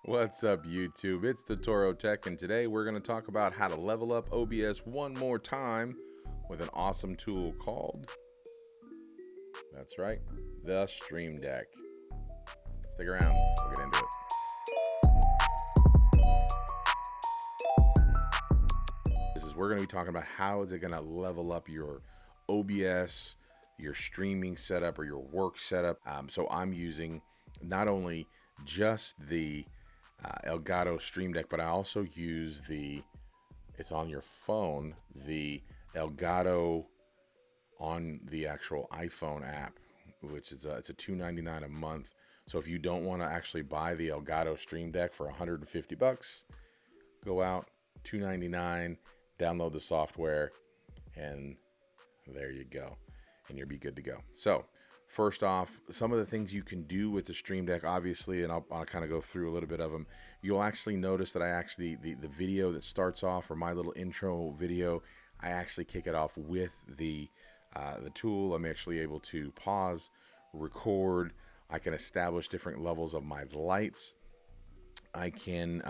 What's up, YouTube? It's the Toro Tech, and today we're going to talk about how to level up OBS one more time with an awesome tool called, that's right, the StreamDeck. Stick around, we'll get into it. We're going to be talking about how is it going to level up your OBS, your streaming setup, or your work setup. So I'm using not only just the Elgato StreamDeck, but I also use it's on your phone, the Elgato on the actual iPhone app, which is it's a $2.99 a month. So if you don't want to actually buy the Elgato StreamDeck for $150, go out, $2.99, download the software, and there you go, and you'll be good to go. So first off, some of the things you can do with the StreamDeck, obviously, and I'll kind of go through a little bit of them. You'll actually notice that I actually, the video that starts off, or my little intro video, I actually kick it off with the tool. I'm actually able to pause, record. I can establish different levels of my lights. I can,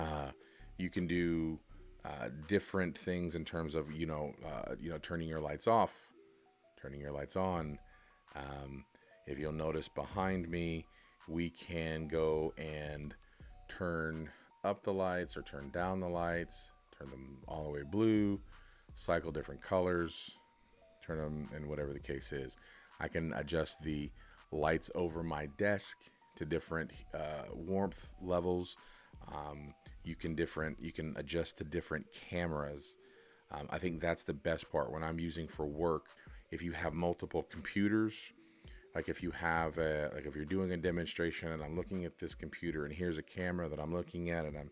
you can do different things in terms of, turning your lights off, turning your lights on. If you'll notice behind me, we can go and turn up the lights or turn down the lights, turn them all the way blue, cycle different colors, turn them, and whatever the case is. I can adjust the lights over my desk to different warmth levels. You can adjust to different cameras. I think that's the best part when I'm using for work. If you have multiple computers, like if you have if you're doing a demonstration and I'm looking at this computer and here's a camera that I'm looking at, and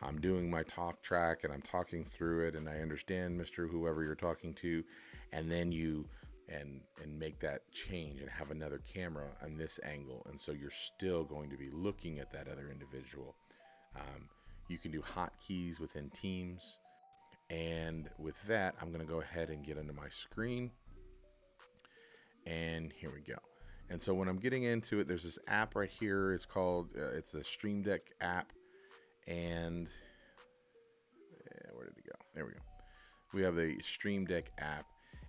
I'm doing my talk track and I'm talking through it, and I understand Mr. Whoever you're talking to, and then you and make that change and have another camera on this angle, and so you're still going to be looking at that other individual. You can do hotkeys within Teams. And with that, I'm going to go ahead and get into my screen. And here we go. And so when I'm getting into it, there's this app right here. It's called, it's the StreamDeck app. And where did it go? There we go. We have the StreamDeck app.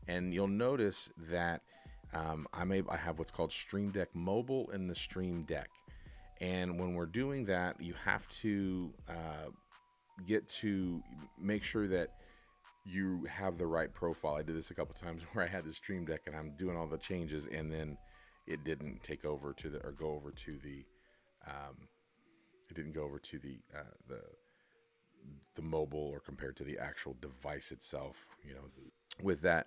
And you'll notice that I have what's called StreamDeck Mobile and the StreamDeck. And when we're doing that, you have to get to make sure that you have the right profile. I did this a couple times where I had the StreamDeck and I'm doing all the changes, and then it didn't take over to the, or go over to the, it didn't go over to the mobile, or compared to the actual device itself, with that.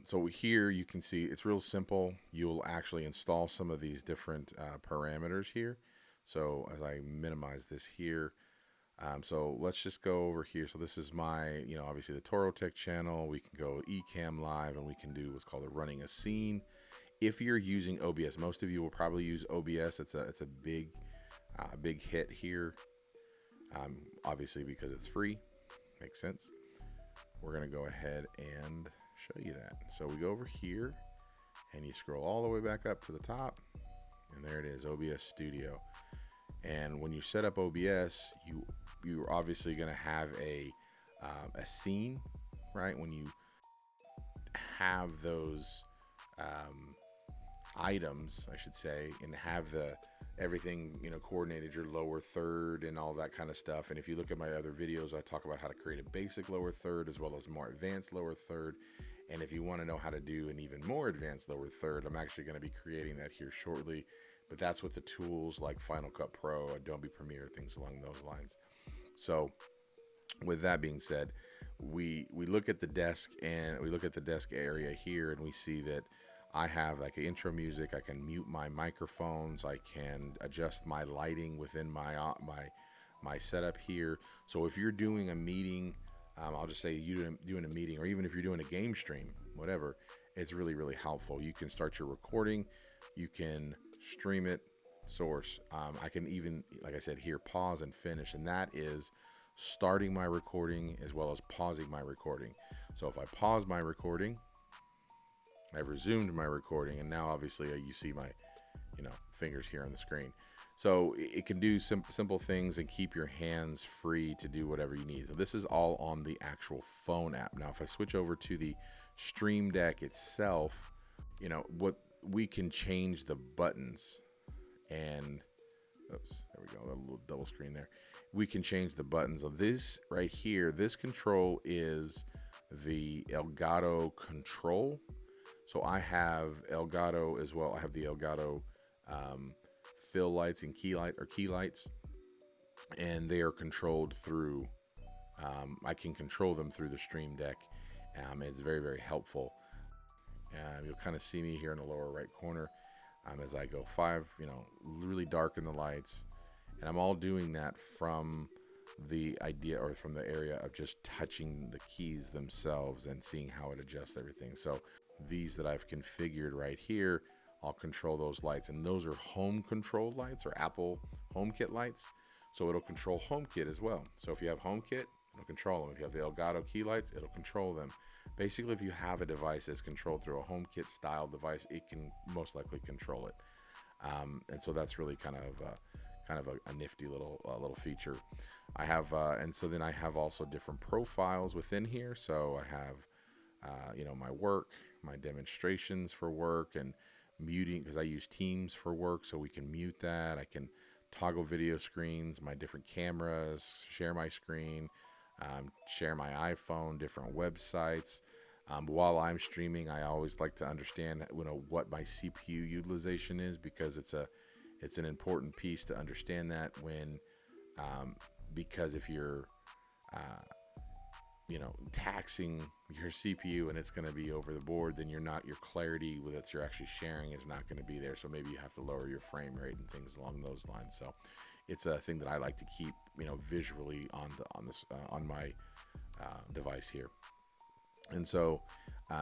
So here you can see it's real simple. You'll actually install some of these different parameters here. So as I minimize this here, so let's just go over here. So this is my, obviously the Toro Tech channel. We can go Ecamm Live, and we can do what's called running a scene. If you're using OBS, most of you will probably use OBS. It's a big hit here. Obviously because it's free, makes sense. We're gonna go ahead and show you that. So we go over here and you scroll all the way back up to the top, and there it is, OBS Studio. And when you set up OBS, you're obviously going to have a scene, right? When you have those items, I should say, and have everything coordinated, your lower third and all that kind of stuff. And if you look at my other videos, I talk about how to create a basic lower third as well as more advanced lower third. And if you want to know how to do an even more advanced lower third, I'm actually going to be creating that here shortly. But that's with the tools like Final Cut Pro, Adobe Premiere, things along those lines. So with that being said, we look at the desk, and we look at the desk area here, and we see that I have like an intro music. I can mute my microphones. I can adjust my lighting within my setup here. So if you're doing a meeting, I'll just say you doing a meeting, or even if you're doing a game stream, whatever, it's really, really helpful. You can start your recording, you can stream it, source. I can even, like I said here, pause and finish, and that is starting my recording as well as pausing my recording. So if I pause my recording, I've resumed my recording, and now obviously you see my fingers here on the screen. So it can do simple things and keep your hands free to do whatever you need. So this is all on the actual phone app. Now, if I switch over to the Stream Deck itself, you know, what we can change the buttons, and oops, there we go, a little double screen there. We can change the buttons. So this right here, this control is the Elgato control. So I have Elgato as well. I have the Elgato fill lights and key lights, and they are controlled through, I can control them through the Stream Deck. It's very, very helpful. You'll kind of see me here in the lower right corner as I go 5, you know, really darken the lights. And I'm all doing that from the idea, or from the area of just touching the keys themselves and seeing how it adjusts everything. So these that I've configured right here, I'll control those lights, and those are home controlled lights, or Apple HomeKit lights. So it'll control HomeKit as well. So if you have HomeKit, it'll control them. If you have the Elgato key lights, it'll control them. Basically, if you have a device that's controlled through a HomeKit style device, it can most likely control it. And so that's really kind of a nifty little feature. I have, and so then I have also different profiles within here. So I have, you know, my work, my demonstrations for work, and muting, because I use Teams for work, so we can mute that. I can toggle video screens, my different cameras, share my screen, share my iPhone, different websites. While I'm streaming, I always like to understand, you know, what my CPU utilization is, because it's an important piece to understand that when, because if you're, you know, taxing your CPU and it's going to be over the board, then your clarity with it you're actually sharing is not going to be there. So maybe you have to lower your frame rate and things along those lines. So it's a thing that I like to keep, you know, visually on my device here. And so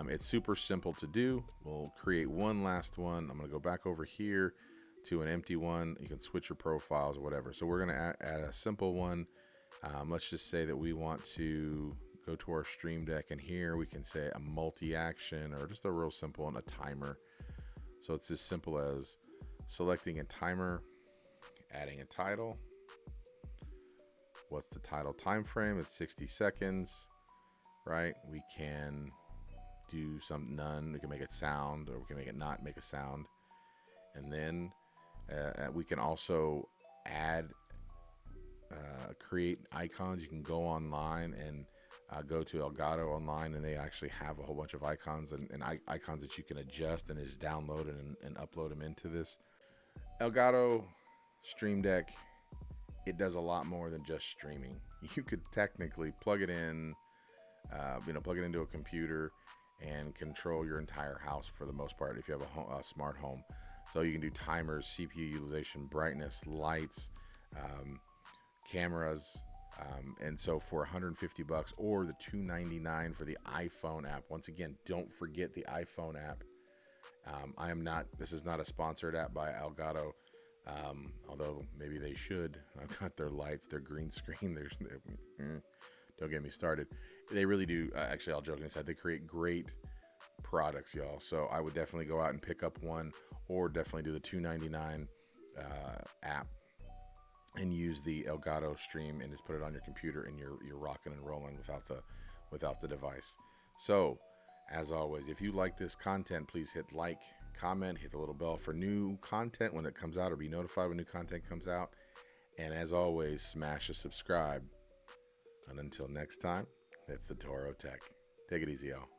it's super simple to do. We'll create one last one. I'm going to go back over here to an empty one. You can switch your profiles or whatever. So we're going to add a simple one. Let's just say that we want to go to our Stream Deck, and here we can say a multi-action, or just a real simple one, a timer. So it's as simple as selecting a timer, adding a title. What's the title time frame? It's 60 seconds, right? We can do none. We can make it sound, or we can make it not make a sound. And then we can also add, create icons. You can go online and go to Elgato online, and they actually have a whole bunch of icons and icons that you can adjust and just download and upload them into this. Elgato Stream Deck, it does a lot more than just streaming. You could technically plug it in, plug it into a computer and control your entire house for the most part if you have a smart home. So you can do timers, CPU utilization, brightness, lights, cameras, and so for $150 or the $299 for the iPhone app. Once again, don't forget the iPhone app. This is not a sponsored app by Elgato, although maybe they should. I've got their lights, their green screen, don't get me started. They really do, actually, all joking aside, they create great products, y'all. So I would definitely go out and pick up one, or definitely do the $299 app and use the Elgato Stream, and just put it on your computer, and you're rocking and rolling without the device. So as always, if you like this content, please hit like, comment, hit the little bell for new content when it comes out, or be notified when new content comes out. And as always, smash a subscribe. And until next time, it's the Toro Tech. Take it easy, y'all.